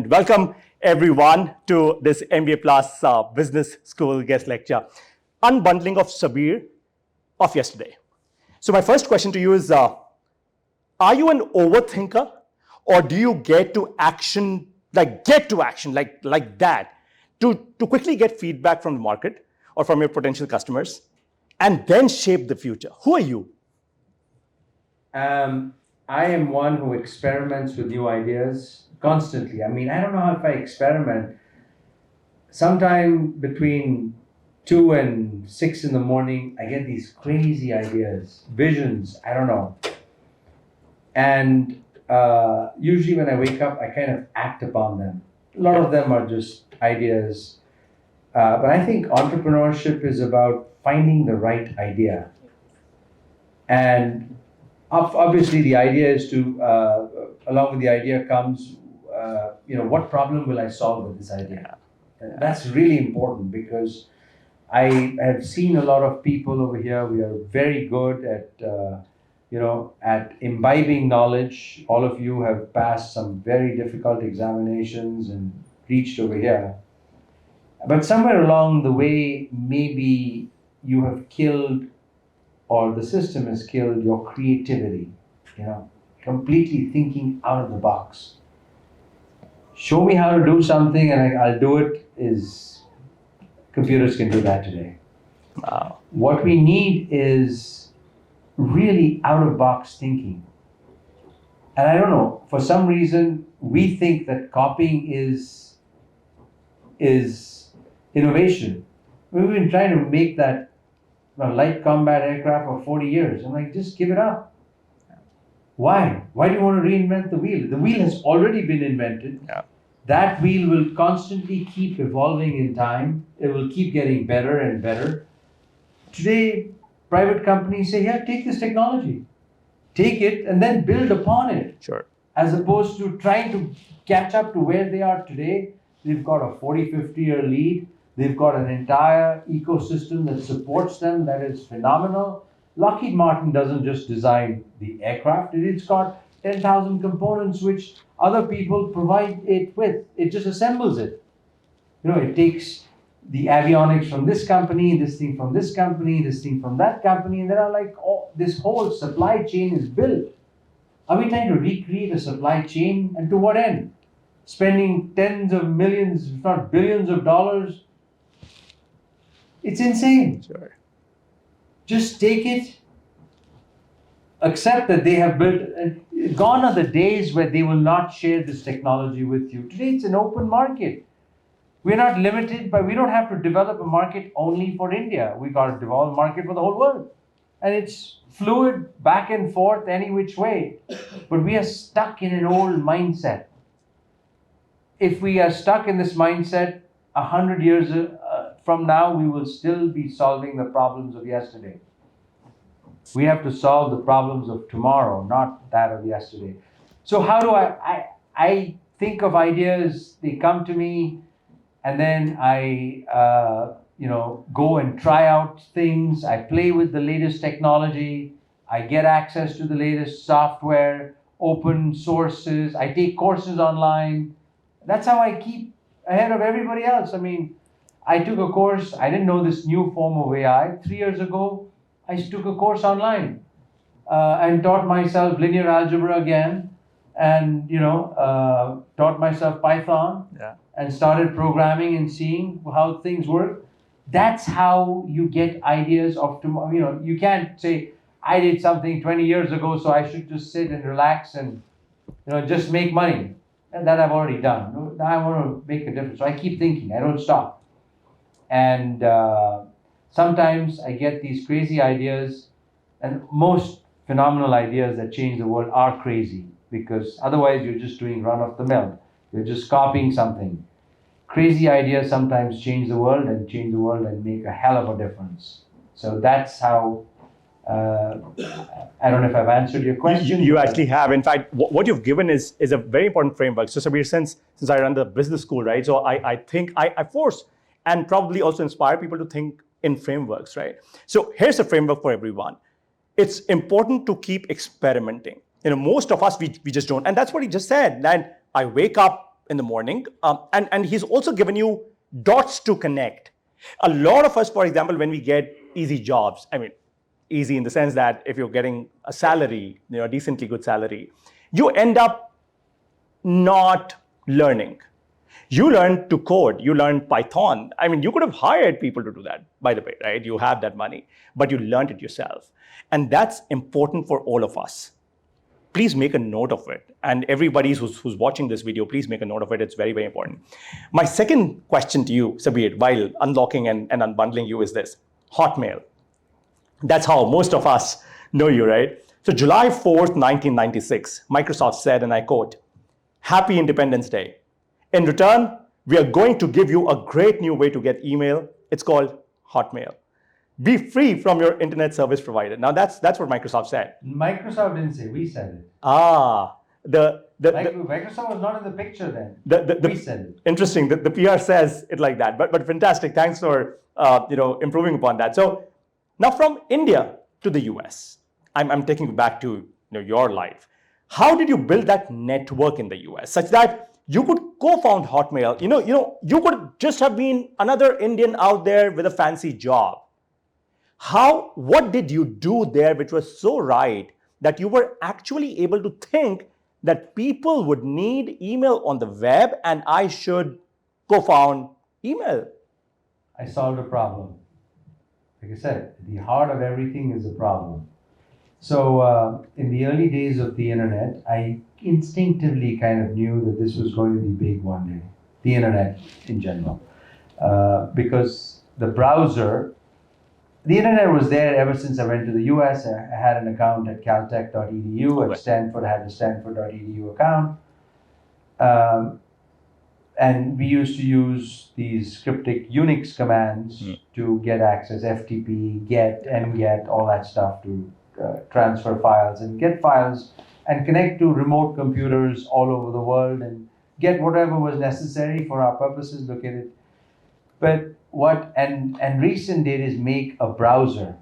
and welcome everyone to this MBA Plus Business School guest lecture, Unbundling of Sabeer of Yesterday. So my first question to you is, are you an overthinker, or do you get to action like that to quickly get feedback from the market or from your potential customers and then shape the future? Who are you? I am one who experiments with new ideas constantly. I mean, I don't know if I experiment. Sometime between 2 and 6 in the morning, I get these crazy ideas, visions, I don't know. And usually when I wake up, I kind of act upon them. A lot of them are just ideas. But I think entrepreneurship is about finding the right idea. And obviously, the idea is to, along with the idea comes, what problem will I solve with this idea? And that's really important because I have seen a lot of people over here. We are very good at imbibing knowledge. All of you have passed some very difficult examinations and reached over here. But somewhere along the way, maybe you have killed, or the system has killed your creativity, completely thinking out of the box. Show me how to do something and I'll do it is, computers can do that today. Wow. What we need is really out of box thinking. And I don't know, for some reason, we think that copying is innovation. We've been trying to make that light combat aircraft for 40 years. I'm like, just give it up. Why? Why do you want to reinvent the wheel? The wheel has already been invented. Yeah. That wheel will constantly keep evolving in time. It will keep getting better and better. Today, private companies say, yeah, take this technology. Take it and then build upon it. Sure. As opposed to trying to catch up to where they are today. They've got a 40, 50-year lead. They've got an entire ecosystem that supports them that is phenomenal. Lockheed Martin doesn't just design the aircraft. It's got 10,000 components which other people provide it with. It just assembles it. It takes the avionics from this company, this thing from this company, this thing from that company, and this whole supply chain is built. Are we trying to recreate a supply chain? And to what end? Spending tens of millions, if not billions of dollars. It's insane. Sure. Just take it, accept that they have built, and gone are the days where they will not share this technology with you. Today it's an open market. We're not limited, but we don't have to develop a market only for India. We got to develop a market for the whole world. And it's fluid, back and forth, any which way. But we are stuck in an old mindset. If we are stuck in this mindset, 100 years from now, we will still be solving the problems of yesterday. We have to solve the problems of tomorrow, not that of yesterday. So how do I think of ideas, they come to me, and then I go and try out things. I play with the latest technology. I get access to the latest software, open sources. I take courses online. That's how I keep ahead of everybody else. I mean, I took a course, I didn't know this new form of AI. 3 years ago, I took a course online and taught myself linear algebra again, and taught myself Python. Yeah. And started programming and seeing how things work. That's how you get ideas of tomorrow. You can't say, I did something 20 years ago, so I should just sit and relax and just make money. And that I've already done. Now I want to make a difference. So I keep thinking, I don't stop. And sometimes I get these crazy ideas, and most phenomenal ideas that change the world are crazy, because otherwise you're just doing run of the mill. You're just copying something. Crazy ideas sometimes change the world and make a hell of a difference. So that's how, I don't know if I've answered your question. You actually have. In fact, what you've given is a very important framework. So Sabeer, since I run the business school, right? So I think I force and probably also inspire people to think in frameworks, right? So here's a framework for everyone. It's important to keep experimenting. Most of us, we just don't. And that's what he just said. And I wake up in the morning. And he's also given you dots to connect. A lot of us, for example, when we get easy jobs, I mean, easy in the sense that if you're getting a salary, a decently good salary, you end up not learning. You learn to code, you learn Python. I mean, you could have hired people to do that, by the way, right? You have that money, but you learned it yourself. And that's important for all of us. Please make a note of it. And everybody who's watching this video, please make a note of it. It's very, very important. My second question to you, Sabeer, while unlocking and unbundling you is this: Hotmail. That's how most of us know you, right? So July 4th, 1996, Microsoft said, and I quote, "Happy Independence Day. In return, we are going to give you a great new way to get email. It's called Hotmail. Be free from your internet service provider." Now that's what Microsoft said. Microsoft didn't say, we said it. Microsoft was not in the picture then. We said it. Interesting. The PR says it like that. But fantastic. Thanks for improving upon that. So now from India to the US, I'm taking you back to your life. How did you build that network in the US such that you could co-found Hotmail? You could just have been another Indian out there with a fancy job. What did you do there which was so right that you were actually able to think that people would need email on the web and I should co-found email? I solved a problem. Like I said, the heart of everything is a problem. So in the early days of the internet, I instinctively kind of knew that this was going to be big one day, the internet in general. Because the internet was there ever since I went to the US. I had an account at caltech.edu. At Stanford, I had the stanford.edu account. And we used to use these cryptic Unix commands to get access, FTP, get, mget, all that stuff to transfer files and get files and connect to remote computers all over the world and get whatever was necessary for our purposes, look at it. But and recent did is make a browser.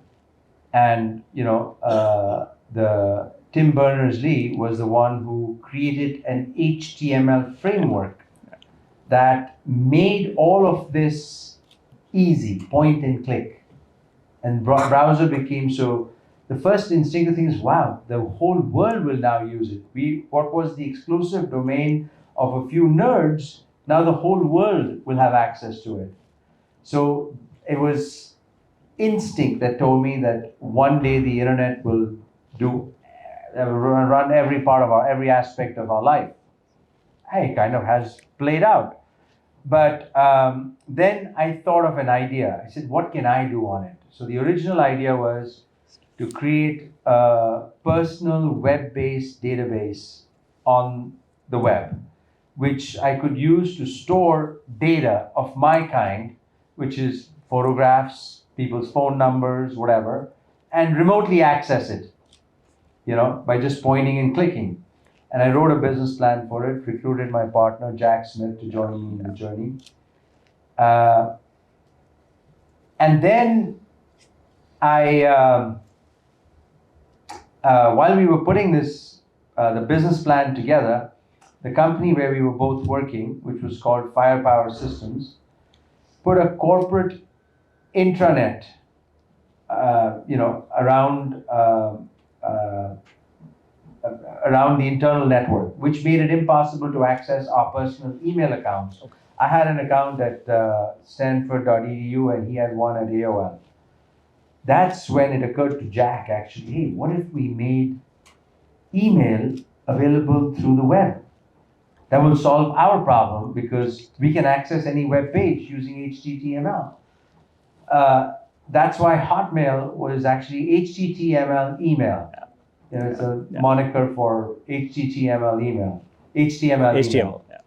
And, the Tim Berners-Lee was the one who created an HTML framework that made all of this easy, point and click. And browser became so. The first instinctive thing is, wow, the whole world will now use it. What was the exclusive domain of a few nerds, now the whole world will have access to it. So it was instinct that told me that one day the internet will run every aspect of our life. It kind of has played out. But then I thought of an idea. I said, what can I do on it? So the original idea was to create a personal web-based database on the web, which I could use to store data of my kind, which is photographs, people's phone numbers, whatever, and remotely access it, by just pointing and clicking. And I wrote a business plan for it, recruited my partner, Jack Smith, to join me in the journey. And then while we were putting the business plan together, the company where we were both working, which was called Firepower Systems, put a corporate intranet, around the internal network, which made it impossible to access our personal email accounts. Okay. I had an account at stanford.edu and he had one at AOL. That's when it occurred to Jack, actually, hey, what if we made email available through the web? That will solve our problem because we can access any web page using HTML. That's why Hotmail was actually HTML email. It's a moniker for HTML email. HTML. Yeah.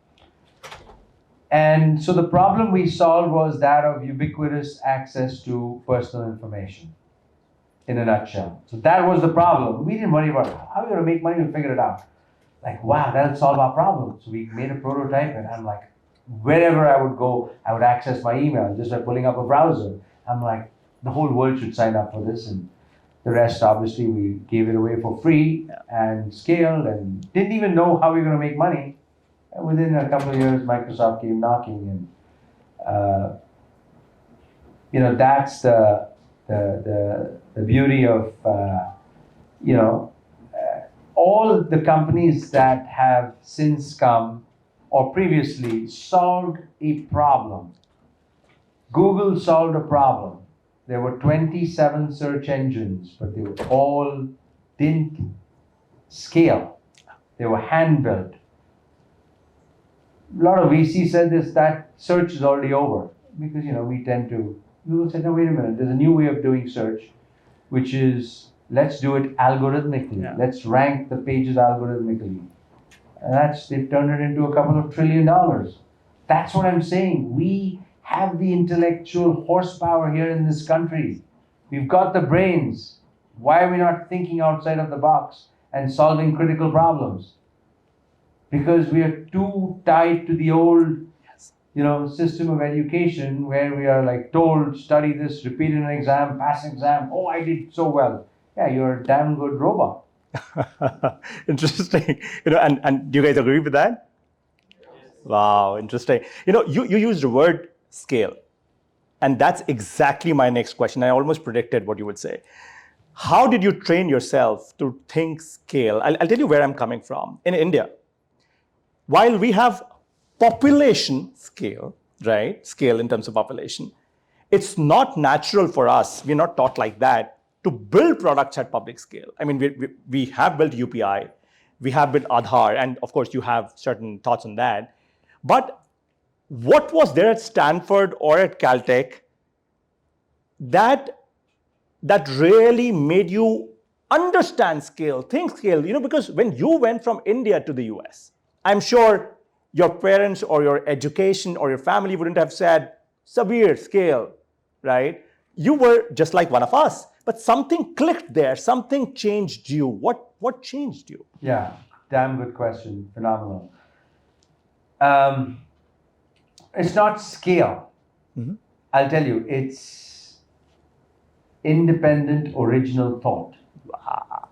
And so the problem we solved was that of ubiquitous access to personal information, in a nutshell. So that was the problem. We didn't worry about how we're going to make money. We figured it out. Like, wow, that'll solve our problem. So we made a prototype, and I'm like, wherever I would go, I would access my email just by pulling up a browser. I'm like, the whole world should sign up for this, and the rest, obviously, we gave it away for free and scaled and didn't even know how we were going to make money. And within a couple of years, Microsoft came knocking, and that's the beauty of all the companies that have since come or previously solved a problem. Google solved a problem. There were 27 search engines, but they all didn't scale. They were hand-built. A lot of VC said that search is already over because we will say, no, wait a minute, there's a new way of doing search, which is let's do it algorithmically. Yeah. Let's rank the pages algorithmically. And they've turned it into a couple of $1 trillion. That's what I'm saying. We have the intellectual horsepower here in this country. We've got the brains. Why are we not thinking outside of the box and solving critical problems? Because we are too tied to the old system of education where we are like told, study this, repeat an exam, pass an exam. Oh, I did so well. Yeah, you're a damn good robot. Interesting. And do you guys agree with that? Wow, interesting. You used the word scale. And that's exactly my next question. I almost predicted what you would say. How did you train yourself to think scale? I'll tell you where I'm coming from. In India, while we have population scale, right? Scale in terms of population, it's not natural for us. We're not taught like that to build products at public scale. I mean, we have built UPI, we have built Aadhaar, and of course you have certain thoughts on that. But what was there at Stanford or at Caltech that really made you understand scale, think scale? Because when you went from India to the US, I'm sure your parents or your education or your family wouldn't have said, Sabeer, scale, right? You were just like one of us, but something clicked there, something changed you. What changed you? Yeah, damn good question, phenomenal. It's not scale. Mm-hmm. I'll tell you, it's independent original thought. Wow.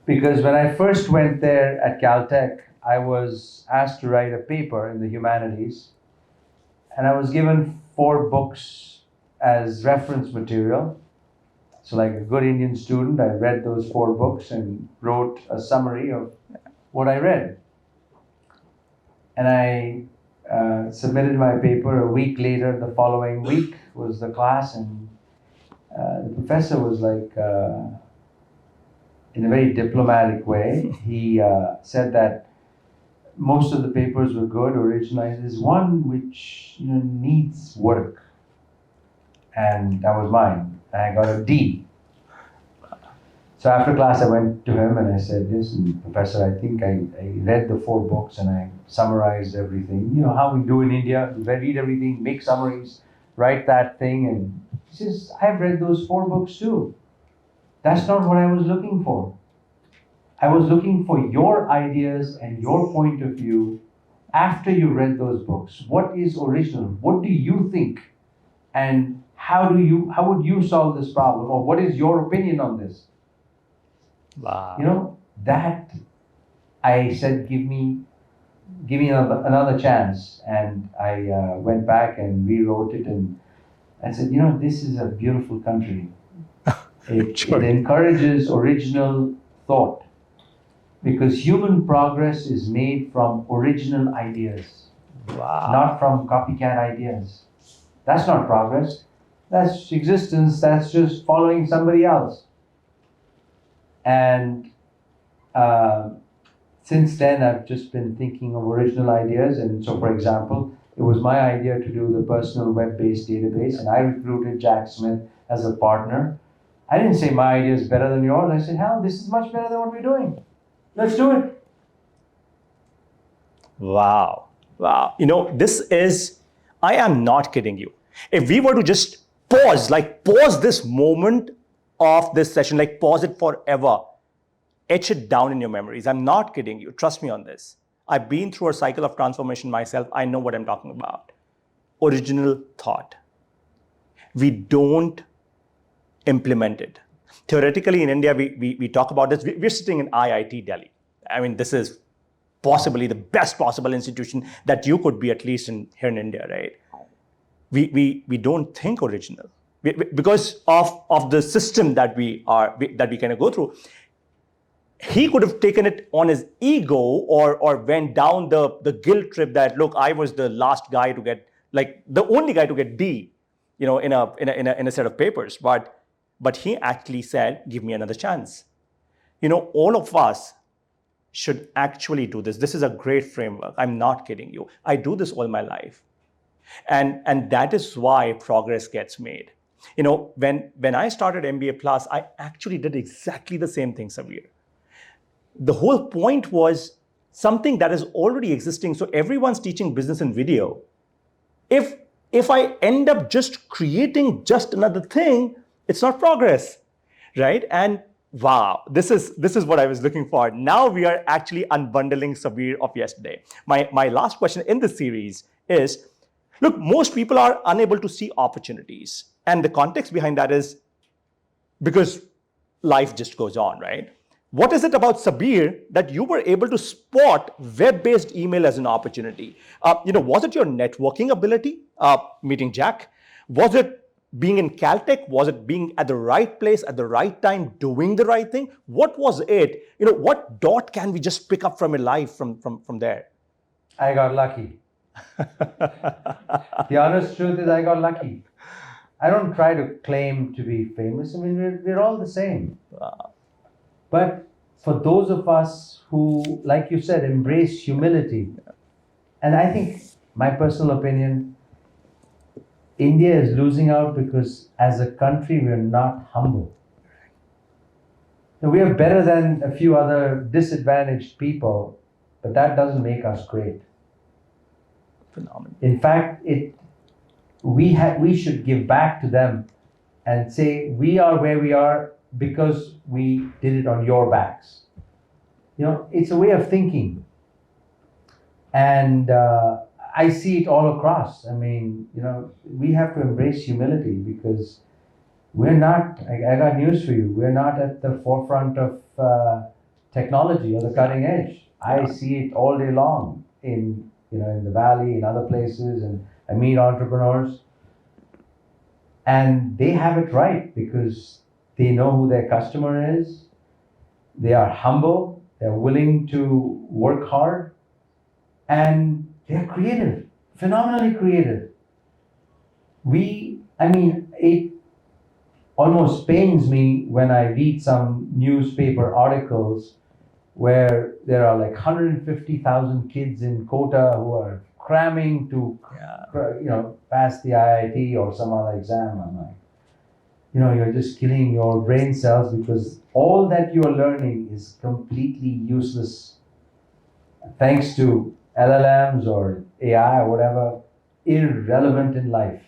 Because when I first went there at Caltech, I was asked to write a paper in the humanities, and I was given 4 books as reference material. So like a good Indian student, I read those 4 books and wrote a summary of what I read. And I submitted my paper a week later. The following week was the class, and the professor was like, in a very diplomatic way, he said that most of the papers were good, original. There's one which needs work, and that was mine. I got a D. So after class, I went to him and I said, listen, Professor, I think I read the 4 books and I summarized everything. You know how we do in India, we read everything, make summaries, write that thing. And he says, I've read those 4 books too. That's not what I was looking for. I was looking for your ideas and your point of view after you read those books. What is original? What do you think? And how would you solve this problem? Or what is your opinion on this? Wow. That I said, give me another chance. And I went back and rewrote it, and I said, this is a beautiful country. It encourages original thought, because human progress is made from original ideas, not from copycat ideas. That's not progress. That's existence. That's just following somebody else. And since then, I've just been thinking of original ideas. And so, for example, it was my idea to do the personal web-based database, and I recruited Jack Smith as a partner. I didn't say my idea is better than yours. I said, hell, this is much better than what we're doing. Let's do it. Wow. Wow. I am not kidding you. If we were to just pause this moment of this session, pause it forever, etch it down in your memories. I'm not kidding you. Trust me on this. I've been through a cycle of transformation myself. I know what I'm talking about. Original thought. We don't implement it. Theoretically, in India, we talk about this. We're sitting in IIT Delhi. I mean, this is possibly the best possible institution that you could be, at least here in India, right? We don't think original because of the system that we kind of go through. He could have taken it on his ego or went down the guilt trip that, look, I was the last guy to get, like the only guy to get D, in a set of papers. But he actually said, give me another chance. All of us should actually do this. This is a great framework. I'm not kidding you. I do this all my life. And that is why progress gets made. When I started MBA Plus, I actually did exactly the same thing, Sabeer. The whole point was something that is already existing. So everyone's teaching business in video. If I end up just creating just another thing, it's not progress, right? And wow, this is what I was looking for. Now we are actually unbundling Sabeer of yesterday. My last question in this series is, look, most people are unable to see opportunities. And the context behind that is because life just goes on, right? What is it about Sabeer that you were able to spot web-based email as an opportunity? Was it your networking ability, meeting Jack? Was it being in Caltech? Was it being at the right place at the right time, doing the right thing? What was it? What dot can we just pick up from your life from there? I got lucky. The honest truth is I got lucky. I don't try to claim to be famous. I mean, we're all the same. But for those of us who, like you said, embrace humility, and I think, my personal opinion, India is losing out because as a country, we're not humble. We are better than a few other disadvantaged people, but that doesn't make us great. Phenomenal. In fact, we should give back to them and say, we are where we are because we did it on your backs. It's a way of thinking. And I see it all across. I mean, we have to embrace humility because we're not, I got news for you, we're not at the forefront of technology or the cutting edge. I see it all day long in the Valley, in other places, and I meet entrepreneurs. And they have it right because they know who their customer is. They are humble. They're willing to work hard. And they're creative, phenomenally creative. It almost pains me when I read some newspaper articles where there are like 150,000 kids in Kota who are cramming to, pass the IIT or some other exam. I'm like, you're just killing your brain cells because all that you are learning is completely useless. Thanks to LLMs or AI or whatever, irrelevant in life.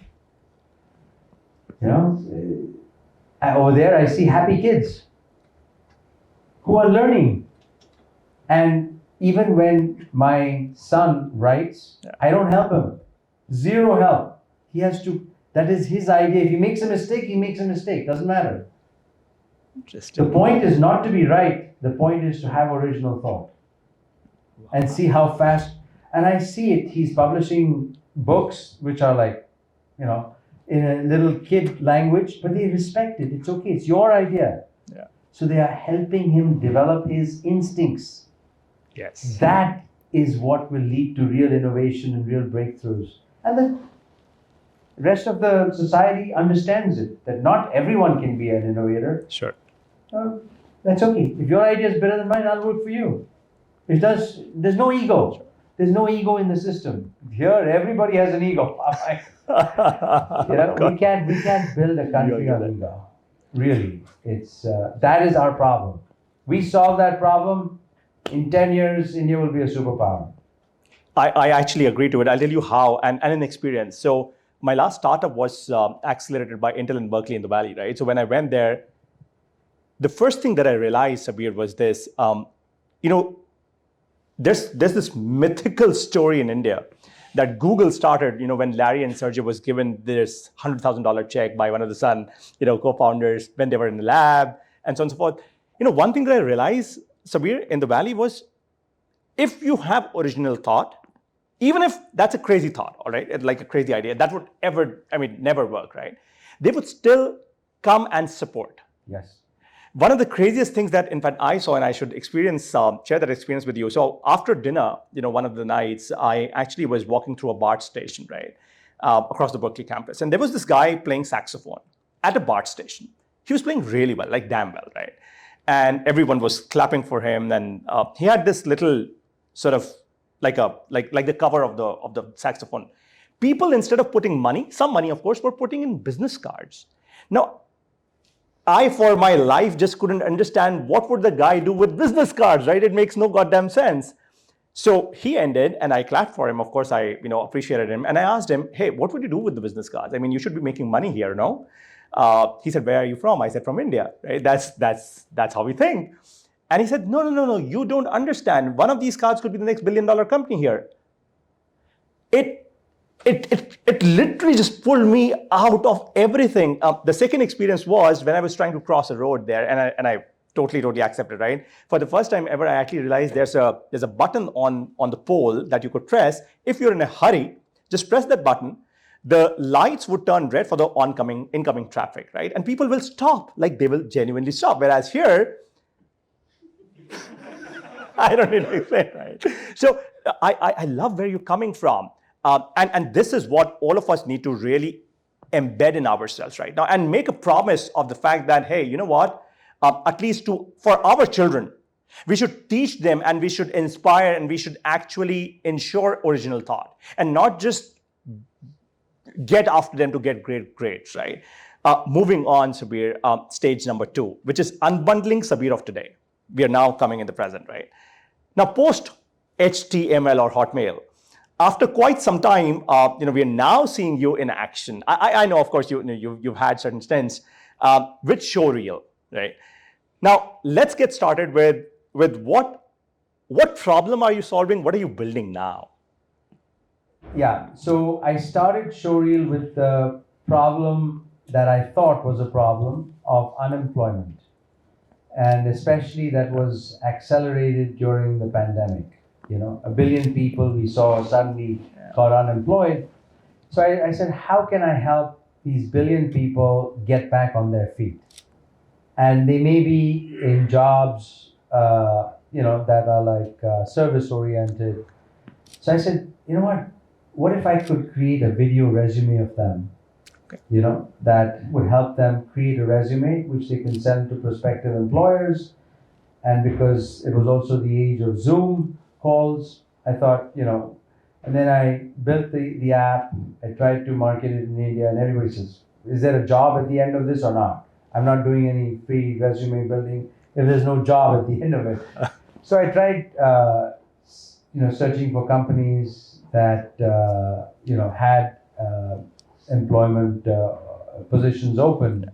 Over there I see happy kids who are learning. And even when my son writes, I don't help him. Zero help. He has to, that is his idea. If he makes a mistake, he makes a mistake. Doesn't matter. Interesting. The point is not to be right. The point is to have original thought. Wow. And see how fast. And I see it. He's publishing books which are like, in a little kid language, but they respect it. It's okay. It's your idea. Yeah. So they are helping him develop his instincts. Yes. That is what will lead to real innovation and real breakthroughs. And the rest of the society understands it, that not everyone can be an innovator. Sure. That's okay. If your idea is better than mine, I'll vote for you. There's no ego. There's no ego in the system. Here, everybody has an ego. we can't build a country on ego. Really, it's that is our problem. We solve that problem. In 10 years, India will be a superpower. I actually agree to it. I'll tell you how and an experience. So my last startup was accelerated by Intel in Berkeley in the Valley, right? So when I went there, the first thing that I realized, Sabeer, was this. There's this mythical story in India that Google started, when Larry and Sergey was given this $100,000 check by one of the Sun, co-founders when they were in the lab and so on and so forth. One thing that I realized, Sabeer, in the Valley was if you have original thought, even if that's a crazy thought, all right, like a crazy idea, that would never work, right? They would still come and support. Yes. One of the craziest things that, in fact, I saw, and I should share that experience with you. So after dinner, one of the nights, I actually was walking through a BART station, right, across the Berkeley campus, and there was this guy playing saxophone at a BART station. He was playing really well, like damn well, right? And everyone was clapping for him, and he had this little sort of like the cover of the saxophone. People, instead of putting money, some money, of course, were putting in business cards. Now, I, for my life, just couldn't understand what would the guy do with business cards, right? It makes no goddamn sense. So he ended, and I clapped for him. Of course, I appreciated him, and I asked him, "Hey, what would you do with the business cards? I mean, you should be making money here, no?" He said, "Where are you from?" I said, "From India." Right? That's how we think. And he said, "No, you don't understand. One of these cards could be the next billion-dollar company here." It literally just pulled me out of everything. The second experience was when I was trying to cross a road there, and I totally accepted, right? For the first time ever, I actually realized there's a button on the pole that you could press. If you're in a hurry, just press that button. The lights would turn red for the incoming traffic, right? And people will stop, like they will genuinely stop. Whereas here, I don't need to explain, right? So I love where you're coming from. And this is what all of us need to really embed in ourselves right now, and make a promise of the fact that, hey, you know what? At least for our children, we should teach them, and we should inspire, and we should actually ensure original thought, and not just get after them to get great grades, right? Moving on, Sabeer, stage number 2, which is unbundling Sabeer of today. We are now coming in the present, right? Now, post HTML or Hotmail, after quite some time, we are now seeing you in action. I know, of course, you've had certain stints with Showreel, right? Now, let's get started with what problem are you solving? What are you building now? Yeah, so I started Showreel with the problem that I thought was a problem of unemployment. And especially that was accelerated during the pandemic. 1 billion people we saw suddenly got unemployed. So I said, how can I help these billion people get back on their feet? And they may be in jobs, that are like service oriented. So I said, you know what if I could create a video resume of them, that would help them create a resume which they can send to prospective employers. And because it was also the age of Zoom calls, I thought, and then I built the app. I tried to market it in India, and everybody says, is there a job at the end of this or not? I'm not doing any free resume building if there's no job at the end of it. So I tried, searching for companies that, had employment positions open.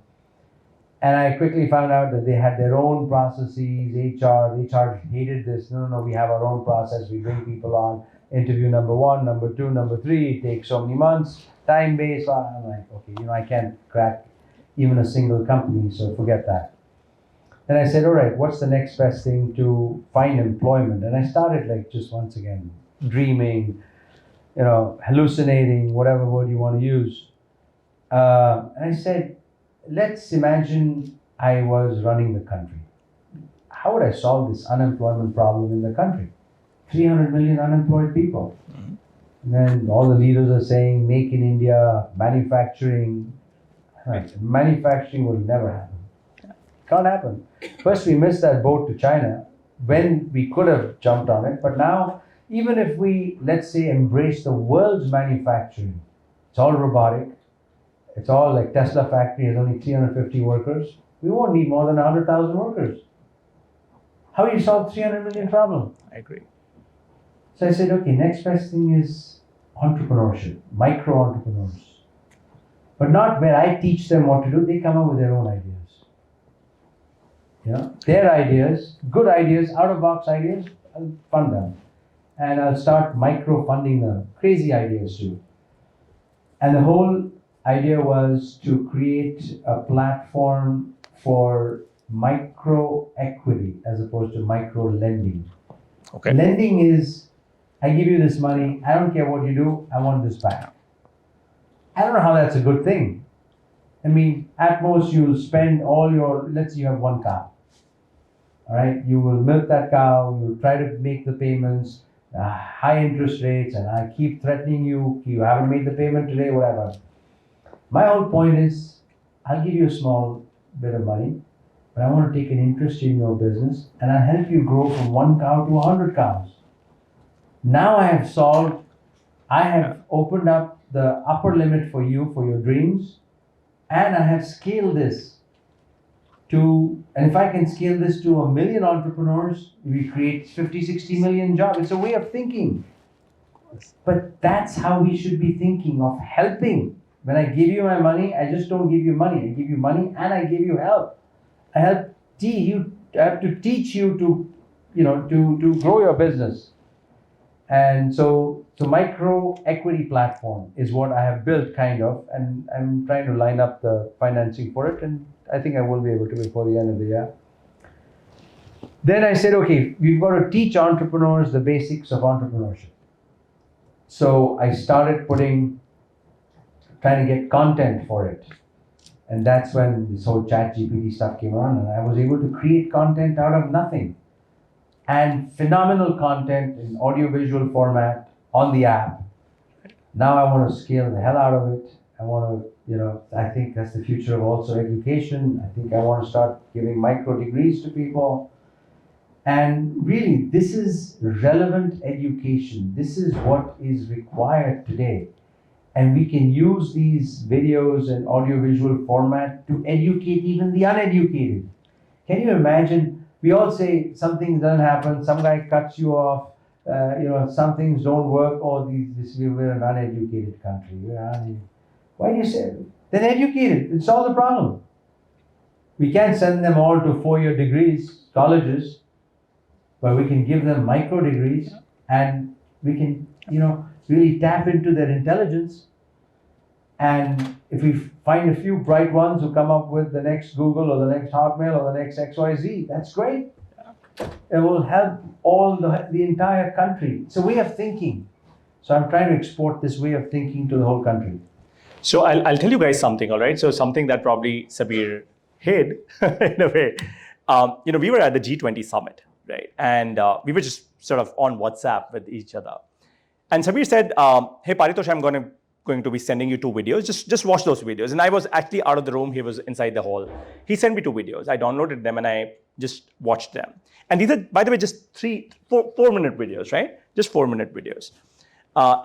And I quickly found out that they had their own processes, HR hated this. No, we have our own process. We bring people on, interview number 1, number 2, number 3, it takes so many months, time-based. I'm like, okay, I can't crack even a single company, so forget that. And I said, all right, what's the next best thing to find employment? And I started just once again, dreaming, hallucinating, whatever word you want to use. And I said, let's imagine I was running the country. How would I solve this unemployment problem in the country? 300 million unemployed people. Mm-hmm. And then all the leaders are saying, make in India, manufacturing. Right. Manufacturing will never happen. Can't happen. First, we missed that boat to China when we could have jumped on it. But now, even if we, let's say, embrace the world's manufacturing, it's all robotic. It's all like Tesla factory has only 350 workers. We won't need more than 100,000 workers. How do you solve 300 million problem? I agree. So I said, okay, next best thing is entrepreneurship, micro entrepreneurs. But not where I teach them what to do. They come up with their own ideas. Their ideas, good ideas, out-of-box ideas, I'll fund them. And I'll start micro-funding them. Crazy ideas too. And the whole idea was to create a platform for micro equity as opposed to micro lending. Okay. Lending is, I give you this money, I don't care what you do, I want this back. I don't know how that's a good thing. I mean, at most you'll spend all your, let's say you have one cow. All right, you will milk that cow, you'll try to make the payments, high interest rates, and I keep threatening you, you haven't made the payment today, whatever. My whole point is, I'll give you a small bit of money, but I want to take an interest in your business and I'll help you grow from one cow to 100 cows. Now I have opened up the upper limit for you, for your dreams, and I have scaled this to, and if I can scale this to 1 million entrepreneurs, we create 50, 60 million jobs. It's a way of thinking. But that's how we should be thinking of helping. When I give you my money, I just don't give you money. I give you money and I give you help. I have to teach you to grow your business. And so micro equity platform is what I have built kind of, and I'm trying to line up the financing for it, and I think I will be able to before the end of the year. Then I said, okay, we've got to teach entrepreneurs the basics of entrepreneurship. So I started trying to get content for it. And that's when this whole ChatGPT stuff came on, and I was able to create content out of nothing. And phenomenal content in audiovisual format on the app. Now I want to scale the hell out of it. I want to, I think that's the future of also education. I think I want to start giving micro degrees to people. And really, this is relevant education. This is what is required today. And we can use these videos and audiovisual format to educate even the uneducated. Can you imagine? We all say something doesn't happen, some guy cuts you off, some things don't work, we're an uneducated country. Why do you say it? Then educated, and solve the problem. We can't send them all to 4-year degrees, colleges, but we can give them micro degrees and we can, really tap into their intelligence. And if we find a few bright ones who come up with the next Google or the next Hotmail or the next XYZ, that's great. It will help all the entire country. It's a way of thinking. So I'm trying to export this way of thinking to the whole country. So I'll tell you guys something, all right? So something that probably Sabeer hid in a way. We were at the G20 summit, right? And we were just sort of on WhatsApp with each other. And Sabeer said, hey, Paritosh, I'm going to be sending you 2 videos. Just watch those videos. And I was actually out of the room. He was inside the hall. He sent me 2 videos. I downloaded them and I just watched them. And these are, by the way, just 4-minute videos, right? Just 4-minute videos.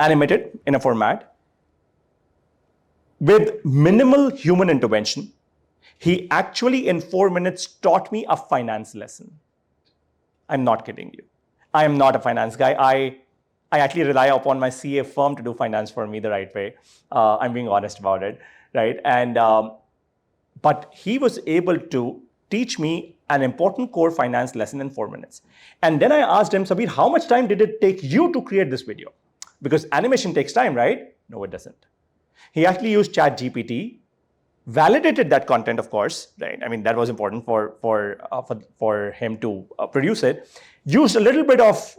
Animated in a format. With minimal human intervention, he actually in 4 minutes taught me a finance lesson. I'm not kidding you. I am not a finance guy. I actually rely upon my CA firm to do finance for me the right way. I'm being honest about it, right? And but he was able to teach me an important core finance lesson in 4 minutes. And then I asked him, Sabeer, how much time did it take you to create this video? Because animation takes time, right? No, it doesn't. He actually used ChatGPT, validated that content, of course, right? I mean, that was important for him to produce it. Used a little bit of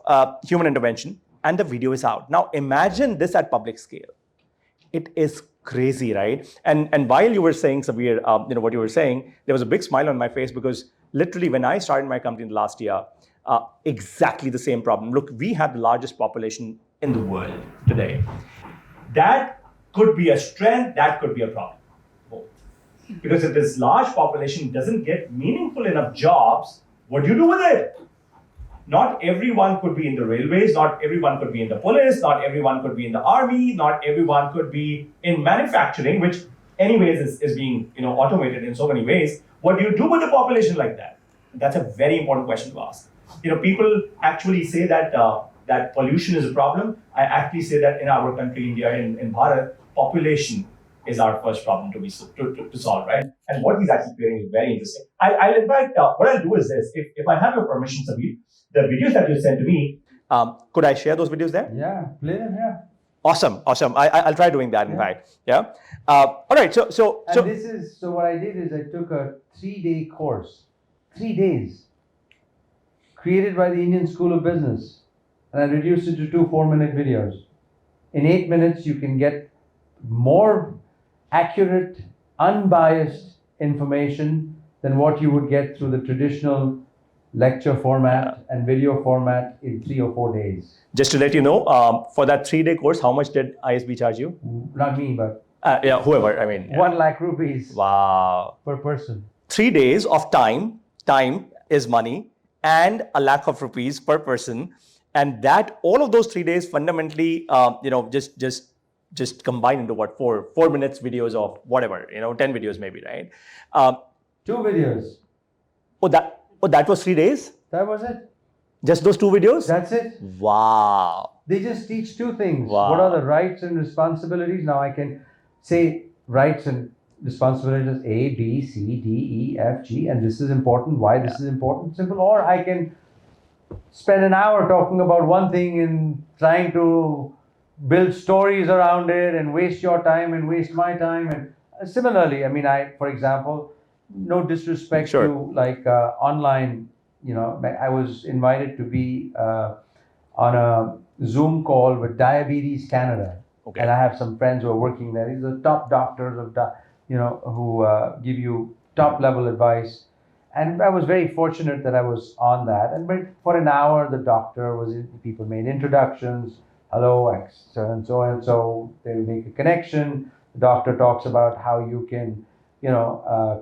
human intervention, and the video is out. Now imagine this at public scale. It is crazy, right? And while you were saying, Sabeer, what you were saying, there was a big smile on my face because literally when I started my company last year, exactly the same problem. Look, we have the largest population in the world today. That could be a strength, that could be a problem. Both. Because if this large population doesn't get meaningful enough jobs, what do you do with it? Not everyone could be in the railways, not everyone could be in the police, not everyone could be in the army, not everyone could be in manufacturing, which anyways is being automated in so many ways. What do you do with a population like that? That's a very important question to ask. People actually say that that pollution is a problem. I actually say that in our country, India, in Bharat, population is our first problem to solve, right? And what he's actually creating is very interesting. I'll in fact, what I'll do is this. If I have your permission, Sabeer, the videos that you sent to me, could I share those videos there? Yeah, play them, yeah. Awesome. I'll try doing that, in fact. Yeah. All right. So what I did is I took a 3-day course, 3 days, created by the Indian School of Business. and I reduced it to 2 4-minute videos. In 8 minutes, you can get more accurate, unbiased information than what you would get through the traditional lecture format and video format in 3 or 4 days. Just to let you know, for that 3-day course, how much did ISB charge you? Not me, but Yeah, whoever. I mean, 1 lakh rupees wow. per person. 3 days of time is money, and a lakh of rupees per person, and that all of those 3 days fundamentally, just combine into what, 4 minutes videos of whatever, 10 videos maybe, right? 2 videos. That was 3 days. That was it. Just those 2 videos. That's it. Wow. They just teach 2 things. Wow. What are the rights and responsibilities? Now I can say rights and responsibilities A, B, C, D, E, F, G, and this is important. Why this is important? Simple. Or I can spend an hour talking about one thing and trying to build stories around it and waste your time and waste my time. And similarly, I mean, for example, no disrespect Sure. to like online, I was invited to be on a Zoom call with Diabetes Canada. Okay. And I have some friends who are working there. These are top doctors who give you top level advice. And I was very fortunate that I was on that. And but for an hour, the doctor people made introductions. Hello, so and so and so. They make a connection. The doctor talks about how you can,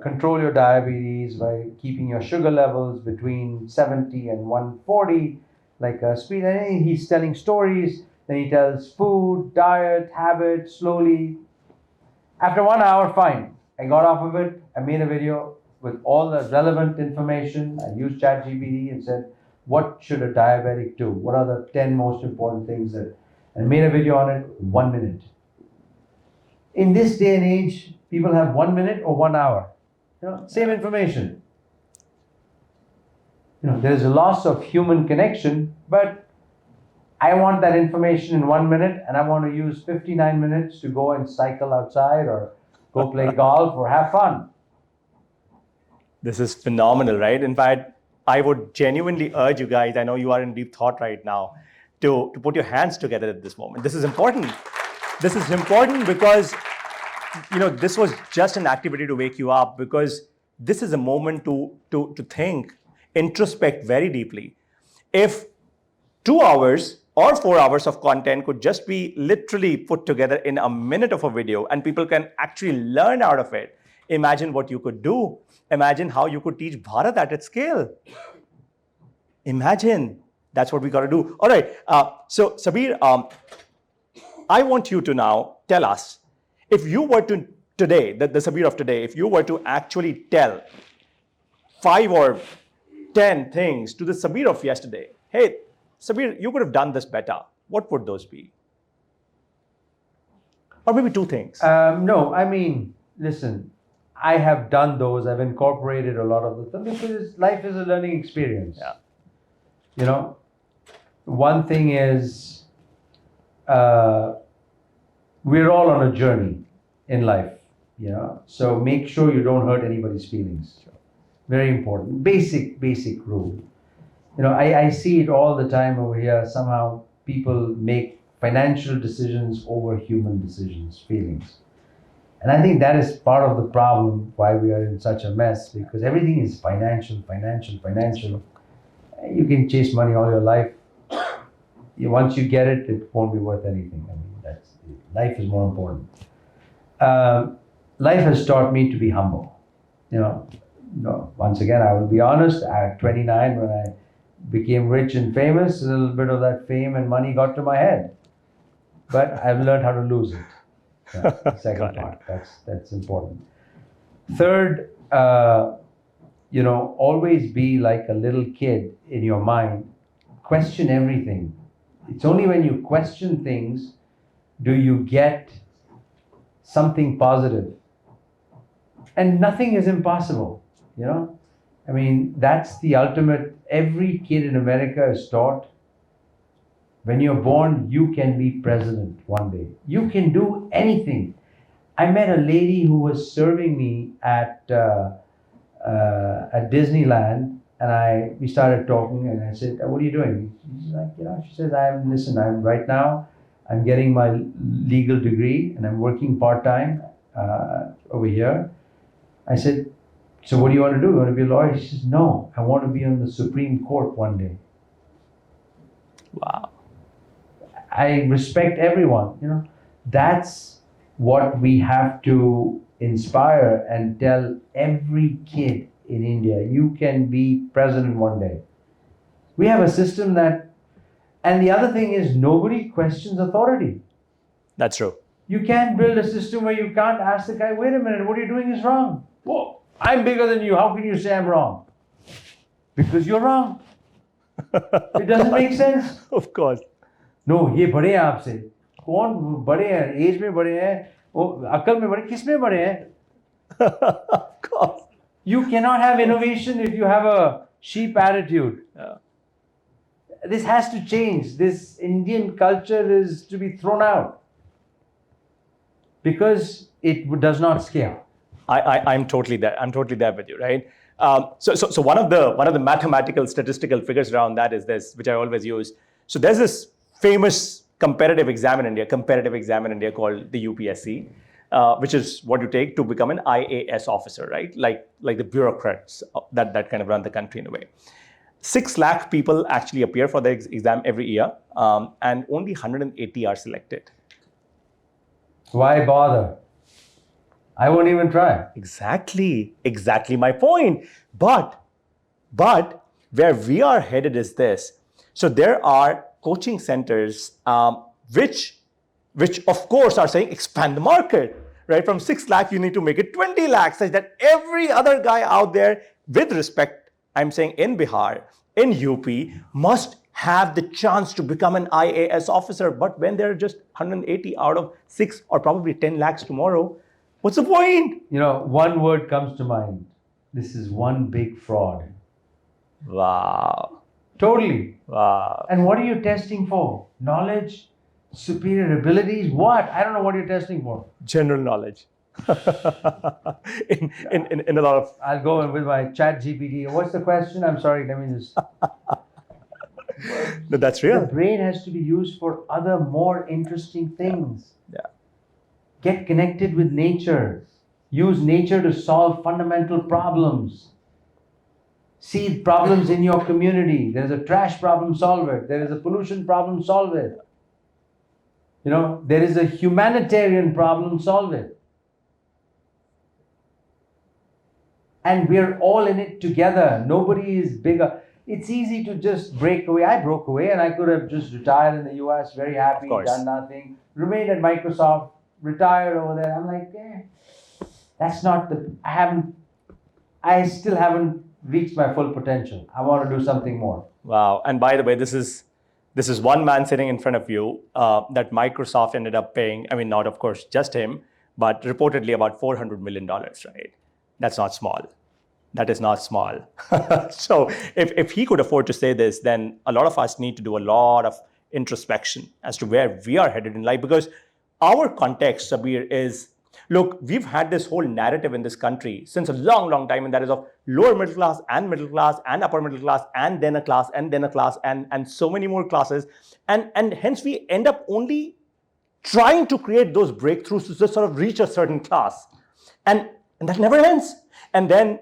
control your diabetes by keeping your sugar levels between 70 and 140, like a speed. And he's telling stories. Then he tells food, diet, habit, slowly. After 1 hour, fine. I got off of it. I made a video with all the relevant information. I used ChatGPT and said, what should a diabetic do? What are the 10 most important things and made a video on it, 1 minute. In this day and age, people have 1 minute or 1 hour. Same information. There's a loss of human connection, but I want that information in 1 minute, and I want to use 59 minutes to go and cycle outside or go play golf or have fun. This is phenomenal, right? In fact, I would genuinely urge you guys, I know you are in deep thought right now, to put your hands together at this moment. This is important. This is important because, this was just an activity to wake you up, because this is a moment to think, introspect very deeply. If 2 hours or 4 hours of content could just be literally put together in a minute of a video and people can actually learn out of it, imagine what you could do. Imagine how you could teach Bharat at its scale. Imagine. That's what we got to do. All right. So, Sabeer, I want you to now tell us, if you were to today, the Sabeer of today, if you were to actually tell 5 or 10 things to the Sabeer of yesterday, hey, Sabeer, you could have done this better, what would those be? Or maybe 2 things. No, I mean, listen, I have done those. I've incorporated a lot of them because life is a learning experience. Yeah. One thing is, we're all on a journey in life, so make sure you don't hurt anybody's feelings. Very important. Basic rule. I see it all the time over here. Somehow people make financial decisions over human decisions, feelings. And I think that is part of the problem why we are in such a mess, because everything is financial. You can chase money all your life. Once you get it, it won't be worth anything. I mean, life is more important. Life has taught me to be humble. Once again, I will be honest. At 29, when I became rich and famous, a little bit of that fame and money got to my head. But I've learned how to lose it. The second part, that's important. Third, always be like a little kid in your mind. Question everything. It's only when you question things do you get something positive. And nothing is impossible, I mean, that's the ultimate. Every kid in America is taught, when you're born, you can be president one day. You can do anything. I met a lady who was serving me at Disneyland we started talking, and I said, "What are you doing?" She's like, she says, I'm right now, I'm getting my legal degree, and I'm working part-time over here. I said, "So what do you want to do? You want to be a lawyer?" She says, "No, I want to be on the Supreme Court one day." Wow. I respect everyone. That's what we have to inspire and tell every kid in India. You can be president one day. We have a system and the other thing is nobody questions authority. That's true. You can't build a system where you can't ask the guy, "Wait a minute, what you're doing is wrong." "Whoa, I'm bigger than you. How can you say I'm wrong?" Because you're wrong. It doesn't make sense. Of course. No, ये बड़े हैं आपसे. कौन बड़े हैं? As में बड़े हैं, वो अकल में बड़े, किस में बड़े हैं? Of course. You cannot have innovation if you have a sheep attitude. Yeah. This has to change. This Indian culture is to be thrown out because it does not scale. I'm totally there. I'm totally there with you, right? So one of the mathematical statistical figures around that is this, which I always use. So there's this famous competitive exam in India called the UPSC, which is what you take to become an IAS officer, right? Like the bureaucrats that kind of run the country in a way. 6 lakh people actually appear for the exam every year, and only 180 are selected. Why bother? I won't even try. Exactly my point. But where we are headed is this. So there are coaching centers which of course are saying expand the market, right? From 6 lakh, you need to make it 20 lakhs, such that every other guy out there, with respect, I'm saying in Bihar, in UP, must have the chance to become an IAS officer. But when there are just 180 out of 6 or probably 10 lakhs tomorrow, what's the point? One word comes to mind. This is one big fraud. Wow. Totally. Wow. And what are you testing for? Knowledge? Superior abilities? What? I don't know what you're testing for. General knowledge. in a lot of... I'll go in with my chat GPT. What's the question? I'm sorry, let me just... No, that's real. The brain has to be used for other more interesting things. Yeah. Get connected with nature. Use nature to solve fundamental problems. See problems in your community. There is a trash problem, solve it. There is a pollution problem, solve it. There is a humanitarian problem, solve it. And we're all in it together. Nobody is bigger. It's easy to just break away. I broke away and I could have just retired in the US, very happy, done nothing, remained at Microsoft, retired over there. I'm like, that's not I still haven't reached my full potential. I want to do something more. Wow. And by the way, this is one man sitting in front of you that Microsoft ended up paying, I mean, not of course just him, but reportedly about $400 million, right? That's not small. That is not small. So if he could afford to say this, then a lot of us need to do a lot of introspection as to where we are headed in life, because our context, Sabeer, is, look, we've had this whole narrative in this country since a long, long time, and that is of lower middle class and upper middle class and then a class and so many more classes. And hence we end up only trying to create those breakthroughs to just sort of reach a certain class. And that never ends. And then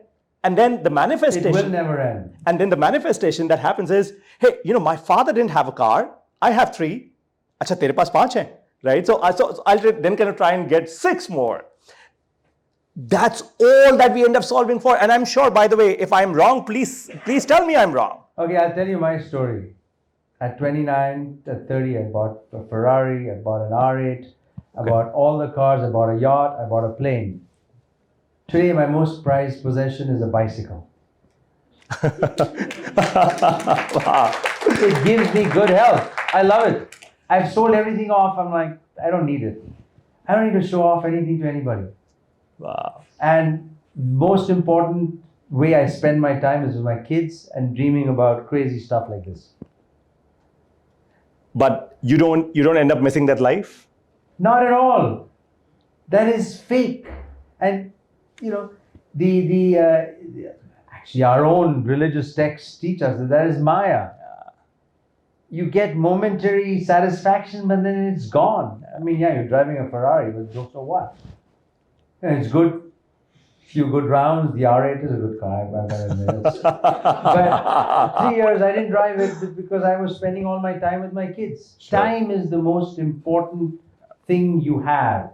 the manifestation. It will never end. And then the manifestation that happens is, hey, my father didn't have a car. I have 3. Acha, tere paas 5 hai. Right? So I'll then kind of try and get 6 more. That's all that we end up solving for. And I'm sure, by the way, if I'm wrong, please tell me I'm wrong. Okay, I'll tell you my story. At 29, at 30, I bought a Ferrari, I bought an R8, I bought all the cars, I bought a yacht, I bought a plane. Today, my most prized possession is a bicycle. Wow. It gives me good health. I love it. I've sold everything off. I'm like, I don't need it. I don't need to show off anything to anybody. Wow. And most important way I spend my time is with my kids and dreaming about crazy stuff like this. But you don't end up missing that life? Not at all. That is fake. And actually Actually, our own religious texts teach us that is Maya. You get momentary satisfaction, but then it's gone. I mean, yeah, you're driving a Ferrari, but so what? And it's good. Few good rounds. The R8 is a good car. I've got to admit. But 3 years I didn't drive it because I was spending all my time with my kids. Sure. Time is the most important thing you have,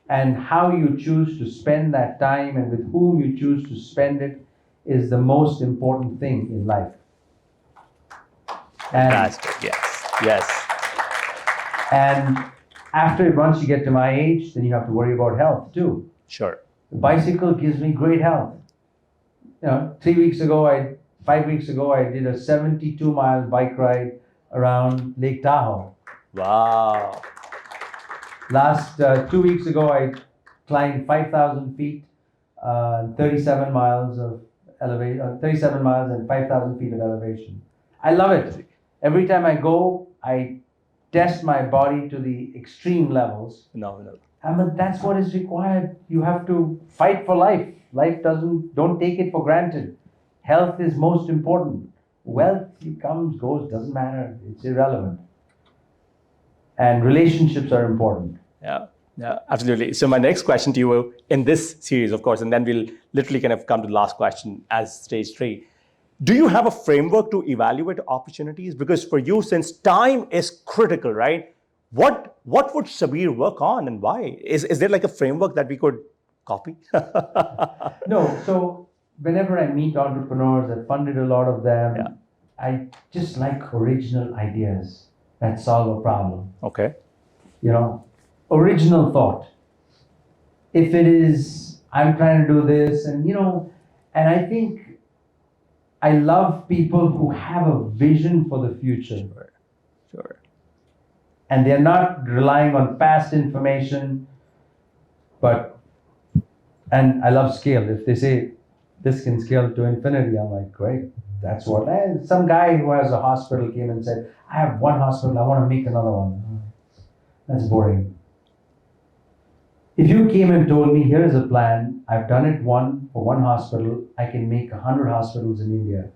and how you choose to spend that time and with whom you choose to spend it is the most important thing in life. Fantastic. Yes. Yes. And once you get to my age, then you have to worry about health too. Sure. The bicycle gives me great health. 5 weeks ago, I did a 72-mile bike ride around Lake Tahoe. Wow. Last 2 weeks ago, I climbed 5,000 feet, 37 miles of elevation, 37 miles and 5,000 feet of elevation. I love it. Every time I go, I test my body to the extreme levels. Phenomenal. But that's what is required. You have to fight for life. Don't take it for granted. Health is most important. Wealth comes, goes, doesn't matter. It's irrelevant. And relationships are important. Yeah, absolutely. So my next question to you in this series, of course, and then we'll literally kind of come to the last question as stage 3. Do you have a framework to evaluate opportunities? Because for you, since time is critical, right? What would Sabeer work on and why? Is there like a framework that we could copy? No. So whenever I meet entrepreneurs, I've funded a lot of them. I just like original ideas that solve a problem. Okay. Original thought. If it is, I'm trying to do this, and I think I love people who have a vision for the future. Sure. And they're not relying on past information, and I love scale. If they say this can scale to infinity, I'm like, great. That's what. And some guy who has a hospital came and said, I have one hospital, I want to make another one. That's boring. If you came and told me, here is a plan, I've done it for one hospital, I can make 100 hospitals in India.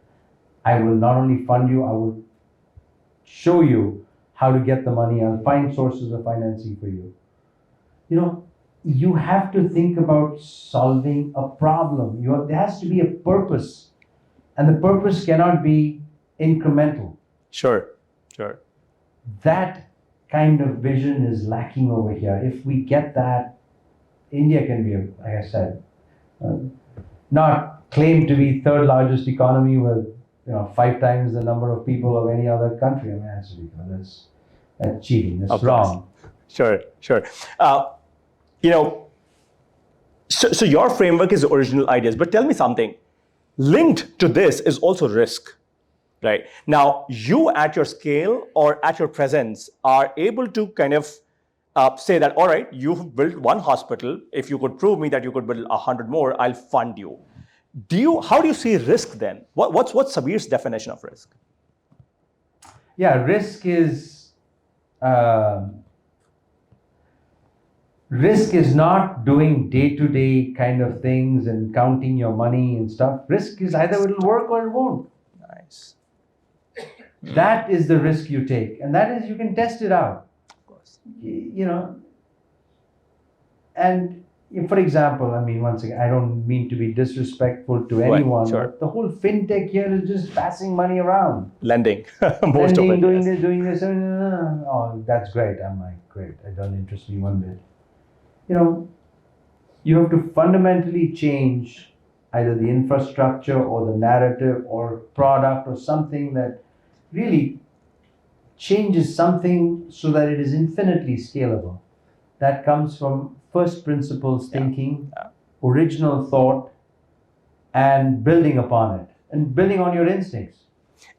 I will not only fund you, I will show you how to get the money. I'll find sources of financing for you. You have to think about solving a problem. There has to be a purpose. And the purpose cannot be incremental. Sure. That kind of vision is lacking over here. If we get that, India can be, like I said, not claimed to be third largest economy with 5 times the number of people of any other country. I mean, that's cheating. That's wrong. Sure. So your framework is original ideas, but tell me something. Linked to this is also risk, right? Now, you at your scale or at your presence are able to kind of say that, all right, you've built one hospital. If you could prove me that you could build 100 more, I'll fund you. How do you see risk then? What's Sabeer's definition of risk? Yeah, risk is not doing day-to-day kind of things and counting your money and stuff. Risk is either it'll work or it won't. Nice. That is the risk you take, and that is you can test it out. Of course. And for example, I mean, once again, I don't mean to be disrespectful to anyone. Sure. But the whole fintech here is just passing money around. Lending. Most of it. Doing this. Oh, that's great. I'm like, great. It doesn't interest me one bit. You have to fundamentally change either the infrastructure or the narrative or product or something that really changes something so that it is infinitely scalable. That comes from first principles thinking, original thought, and building upon it, and building on your instincts.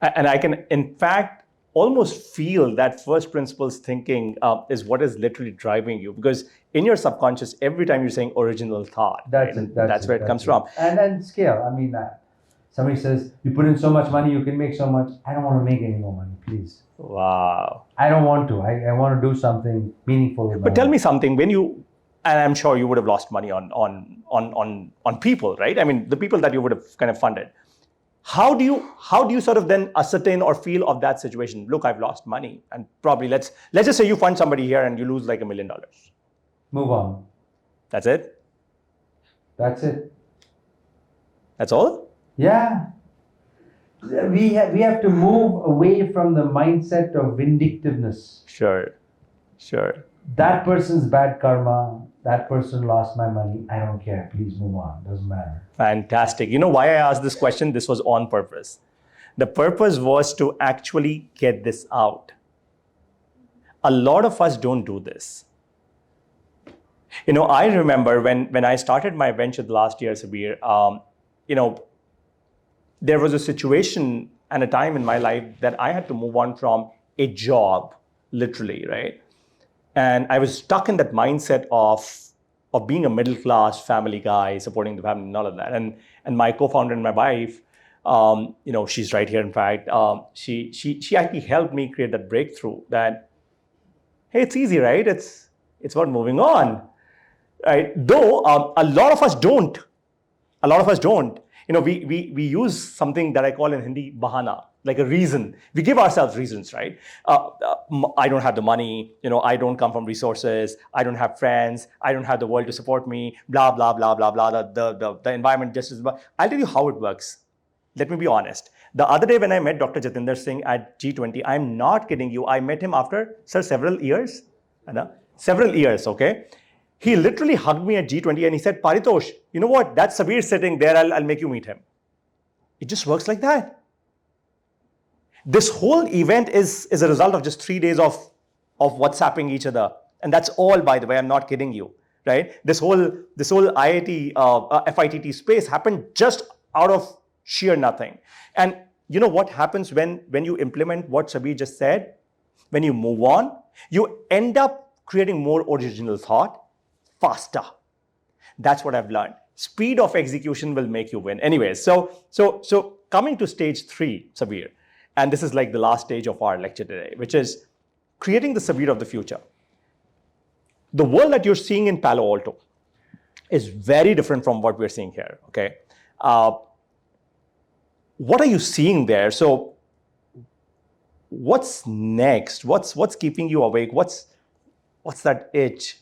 And I can, in fact, almost feel that first principles thinking is what is literally driving you, because in your subconscious, every time you're saying original thought, that's where it comes from. And then scale. I mean, somebody says, you put in so much money, you can make so much. I don't want to make any more money, please. Wow. I don't want to. I want to do something meaningful with my But tell life. me something, when you and I'm sure you would have lost money on people, right? I mean, the people that you would have kind of funded. How do you sort of then ascertain or feel of that situation? Look, I've lost money, and probably let's just say you fund somebody here and you lose like $1 million. Move on. That's it. That's it. That's all. Yeah. We have to move away from the mindset of vindictiveness. Sure. That person's bad karma. That person lost my money. I don't care. Please move on. Doesn't matter. Fantastic. You know why I asked this question? This was on purpose. The purpose was to actually get this out. A lot of us don't do this. You know, I remember when I started my venture the last year, Sabeer, you know, there was a situation and a time in my life that I had to move on from a job, literally, right? And I was stuck in that mindset of being a middle class family guy, supporting the family and all of that. And my co-founder and my wife, you know, she's right here. In fact, she actually helped me create that breakthrough. That hey, it's easy, right? It's about moving on, right? Though a lot of us don't. You know, we use something that I call in Hindi bahana, like a reason. We give ourselves reasons, right? I don't have the money, you know, I don't come from resources, I don't have friends, I don't have the world to support me, blah, blah, blah, blah, blah, the environment just is. I'll tell you how it works. Let me be honest. The other day when I met Dr. Jatinder Singh at G20, I'm not kidding you, I met him after, sir, several years, okay? He literally hugged me at G20 and he said, Paritosh, you know what? That Sabeer sitting there, I'll make you meet him. It just works like that. This whole event is a result of just 3 days of WhatsApping each other. And that's all, by the way, I'm not kidding you, right? This whole IIT, FITT space happened just out of sheer nothing. And you know what happens when you implement what Sabeer just said? When you move on, you end up creating more original thought faster. That's what I've learned. Speed of execution will make you win. Anyways, so coming to stage 3, Sabeer, and this is like the last stage of our lecture today, which is creating the Sabeer of the future. The world that you're seeing in Palo Alto is very different from what we're seeing here, okay? What are you seeing there? So what's next? What's keeping you awake? What's that itch?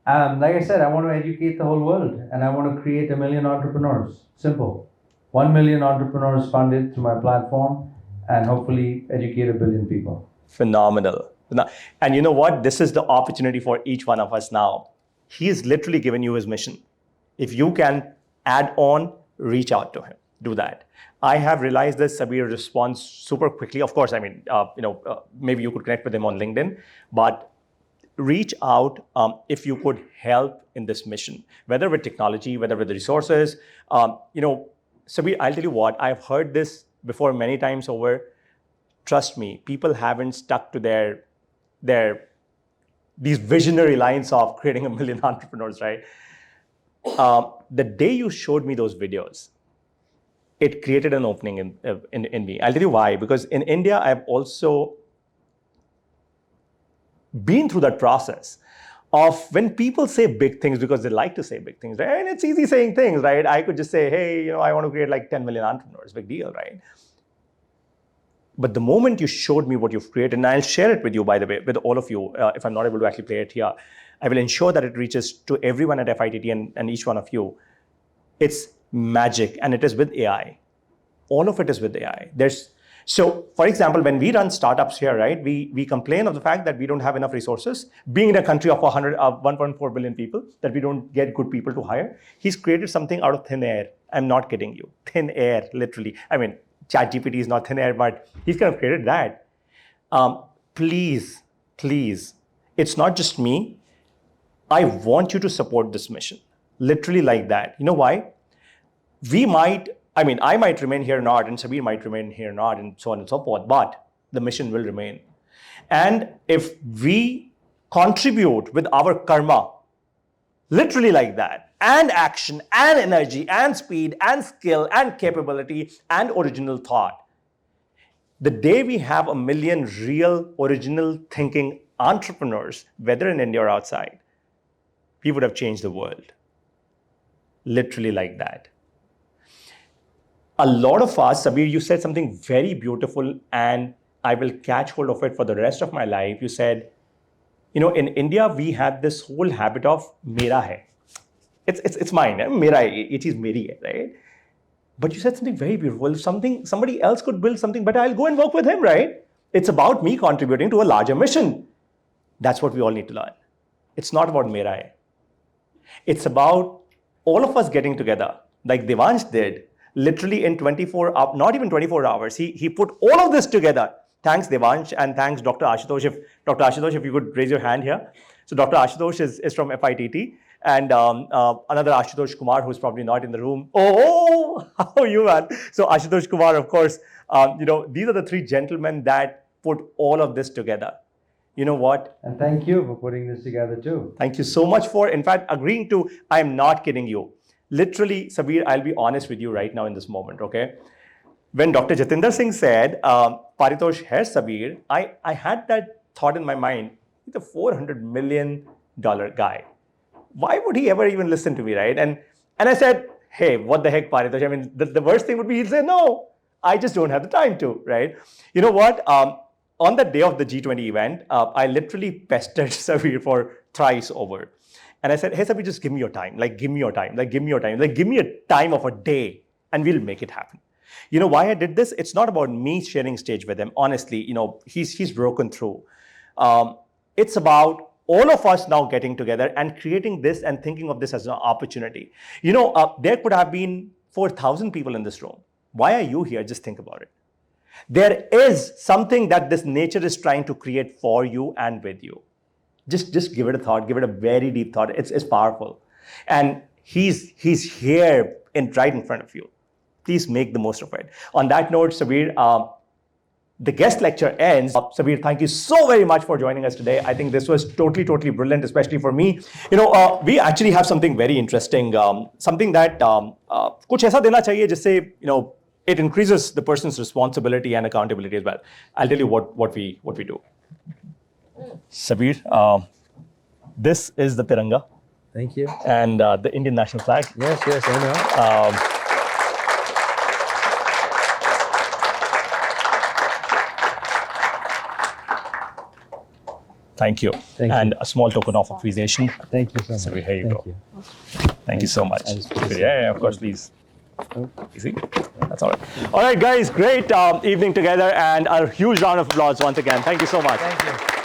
Like I said, I want to educate the whole world and I want to create 1 million entrepreneurs. Simple. 1 million entrepreneurs funded through my platform and hopefully educate 1 billion people. Phenomenal. And you know what? This is the opportunity for each one of us now. He has literally given you his mission. If you can add on, reach out to him. Do that. I have realized that Sabeer responds super quickly. Of course, I mean, maybe you could connect with him on LinkedIn, but reach out if you could help in this mission, whether with technology, whether with the resources. Sabeer, I'll tell you what, I've heard this before many times over. Trust me, people haven't stuck to these visionary lines of creating 1 million entrepreneurs, right? The day you showed me those videos, it created an opening in me. I'll tell you why, because in India, I've also been through that process of when people say big things because they like to say big things, right? And it's easy saying things, right? I could just say, hey, I want to create like 10 million entrepreneurs, big deal, right? But the moment you showed me what you've created, and I'll share it with you, by the way, with all of you, if I'm not able to actually play it here, I will ensure that it reaches to everyone at FITT and each one of you. It's magic, and it is with AI. All of it is with AI. So, for example, when we run startups here, right, we complain of the fact that we don't have enough resources, being in a country of 1.4 billion people, that we don't get good people to hire. He's created something out of thin air. I'm not kidding you. Thin air, literally. I mean, ChatGPT is not thin air, but he's kind of created that. Please, it's not just me. I want you to support this mission. Literally like that. You know why? I might remain here or not, and Sabeer might remain here or not, and so on and so forth, but the mission will remain. And if we contribute with our karma, literally like that, and action, and energy, and speed, and skill, and capability, and original thought, the day we have 1 million real, original thinking entrepreneurs, whether in India or outside, he would have changed the world. Literally like that. A lot of us, Sabeer, you said something very beautiful, and I will catch hold of it for the rest of my life. You said, in India, we have this whole habit of mera hai. It's mine, mera hai, it is meri hai, right? But you said something very beautiful. If somebody else could build something better, I'll go and work with him, right? It's about me contributing to a larger mission. That's what we all need to learn. It's not about mera hai. It's about all of us getting together, like Devansh did, literally in 24 hours, not even 24 hours. He put all of this together. Thanks, Devansh, and thanks, Dr. Ashutosh. If you could raise your hand here. So Dr. Ashutosh is from FITT, and another Ashutosh Kumar, who's probably not in the room. Oh, how are you, man? So Ashutosh Kumar, of course, these are the three gentlemen that put all of this together. You know what? And thank you for putting this together too. Thank you so much for, in fact, agreeing to, I'm not kidding you. Literally, Sabeer, I'll be honest with you right now in this moment, okay? When Dr. Jatinder Singh said, Paritosh hai Sabeer, I had that thought in my mind, he's a $400 million guy. Why would he ever even listen to me, right? And I said, hey, what the heck, Paritosh? I mean, the worst thing would be he'd say, no, I just don't have the time to, right? You know what? On the day of the G20 event, I literally pestered Sabeer for thrice over. And I said, hey, Sabeer, just give me your time. Give me your time. Give me a time of a day, and we'll make it happen. You know why I did this? It's not about me sharing stage with him. Honestly, he's broken through. It's about all of us now getting together and creating this and thinking of this as an opportunity. There could have been 4,000 people in this room. Why are you here? Just think about it. There is something that this nature is trying to create for you and with you. Just give it a thought. Give it a very deep thought. It's powerful. And he's here right in front of you. Please make the most of it. On that note, Sabeer, the guest lecture ends. Sabeer, thank you so very much for joining us today. I think this was totally brilliant, especially for me. We actually have something very interesting, something that kuch aisa dena chahiye jisse, it increases the person's responsibility and accountability as well. I'll tell you what we do. Sabeer, this is the Tiranga. Thank you. And the Indian national flag. Yes, I know. Thank you. And a small token of appreciation. Thank you so much. Sabeer, here you go. Thank you so much. Yeah, of course, please. Easy. That's all right. All right, guys, great evening together, and a huge round of applause once again. Thank you so much. Thank you.